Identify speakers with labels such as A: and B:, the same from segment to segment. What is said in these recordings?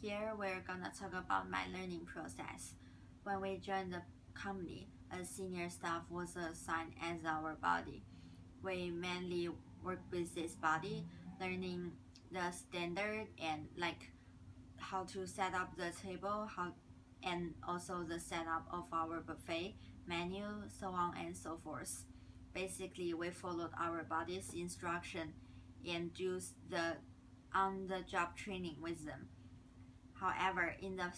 A: Here we're gonna talk about my learning process. When we joined the company, a senior staff was assigned as our body. We mainly work with this body, learning the standard and like how to set up the table, how and also the setup of our buffet menu, so on and so forth. Basically, we followed our body's instruction and used the on-the-job training with them. However, in the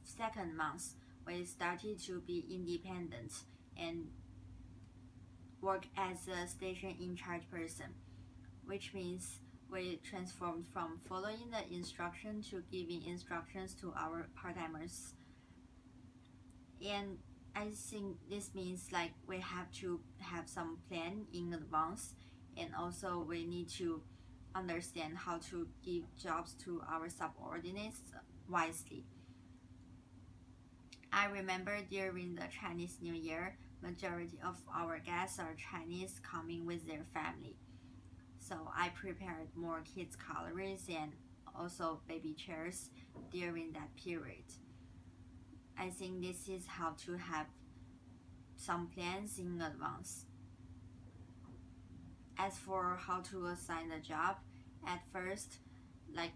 A: second month, we started to be independent and work as a station in charge person, which means we transformed from following the instruction to giving instructions to our part-timers. And I think this means like we have to have some plan in advance, and also we need to understand how to give jobs to our subordinates wisely. I remember during the Chinese New Year, majority of our guests are Chinese coming with their family. So I prepared more kids' calories and also baby chairs during that period. I think this is how to have some plans in advance. As for how to assign the job, at first, like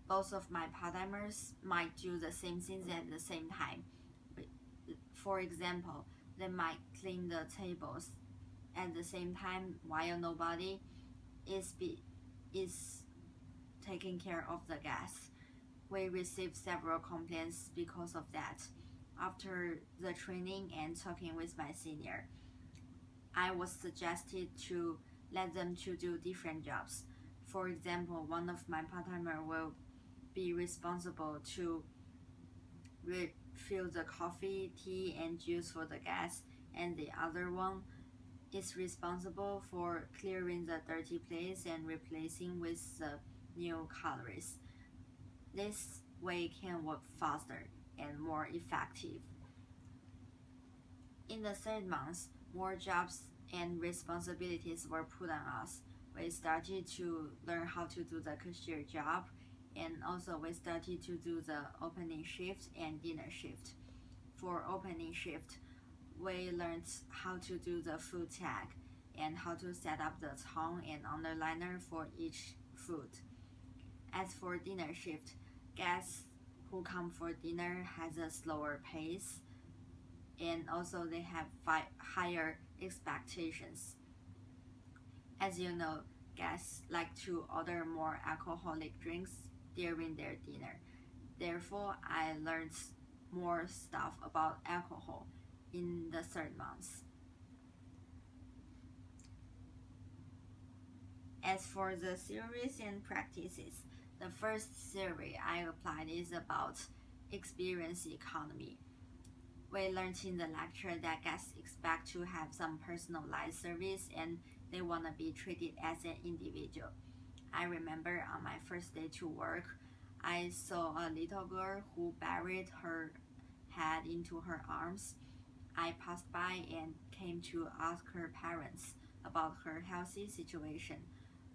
A: both of my part-timers might do the same things at the same time. For example, they might clean the tables at the same time while nobody is taking care of the guests. We received several complaints because of that. After the training and talking with my senior, I was suggested to let them to do different jobs. For example, one of my part-timer will be responsible to refill the coffee, tea, and juice for the guests, and the other one is responsible for clearing the dirty plates and replacing with the new calories. This way can work faster and more effective. In the third month, more jobs and responsibilities were put on us. We started to learn how to do the cashier job, and also we started to do the opening shift and dinner shift. For opening shift, we learned how to do the food tag and how to set up the tongue and underliner for each food. As for dinner shift, guests who come for dinner has a slower pace, and also they have higher expectations. As you know, guests like to order more alcoholic drinks during their dinner. Therefore, I learned more stuff about alcohol in the third month. As for the theories and practices, the first theory I applied is about experience economy. We learned in the lecture that guests expect to have some personalized service and they want to be treated as an individual. I remember on my first day to work, I saw a little girl who buried her head into her arms. I passed by and came to ask her parents about her healthy situation.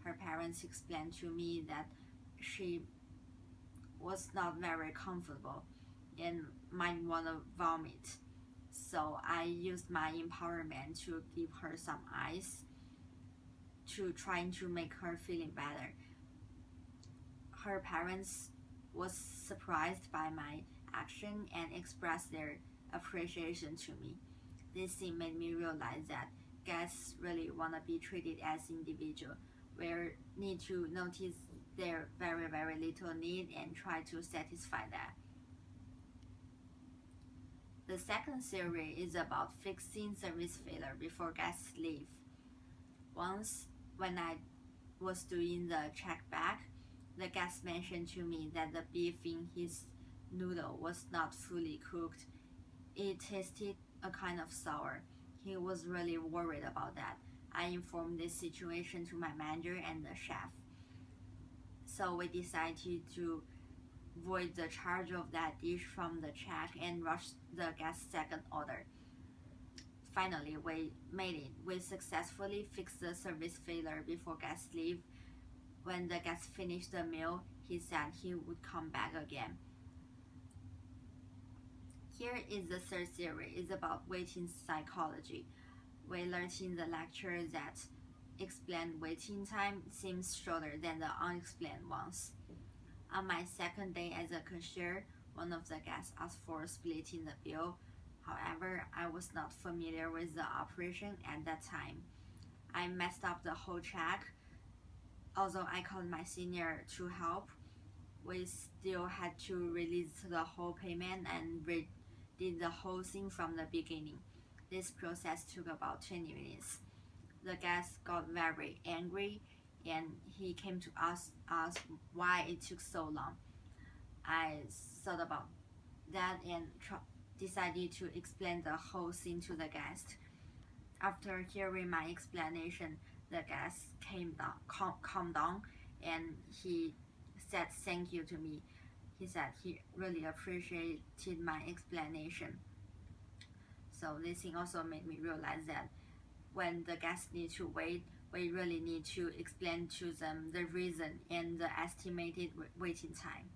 A: Her parents explained to me that she was not very comfortable and might want to vomit. So I used my empowerment to give her some ice to trying to make her feeling better. Her parents was surprised by my action and expressed their appreciation to me. This thing made me realize that guests really want to be treated as individual. We need to notice their very little need and try to satisfy that. The second theory is about fixing service failure before guests leave. Once, when I was doing the check bag, the guest mentioned to me that the beef in his noodle was not fully cooked. It tasted a kind of sour. He was really worried about that. I informed this situation to my manager and the chef. So we decided to void the charge of that dish from the check and rush the guest's second order. Finally, we made it. We successfully fixed the service failure before guests leave. When the guest finished the meal, he said he would come back again. Here is the third theory. It's about waiting psychology. We learned in the lecture that explained waiting time seems shorter than the unexplained ones. On my second day as a cashier, one of the guests asked for splitting the bill. However, I was not familiar with the operation at that time. I messed up the whole check. Although I called my senior to help, we still had to release the whole payment and did the whole thing from the beginning. This process took about 20 minutes. The guest got very angry and he came to ask us why it took so long. I thought about that and decided to explain the whole thing to the guest. After hearing my explanation, the guest calmed down and he said thank you to me. He said he really appreciated my explanation. So this thing also made me realize that when the guests need to wait, we really need to explain to them the reason and the estimated waiting time.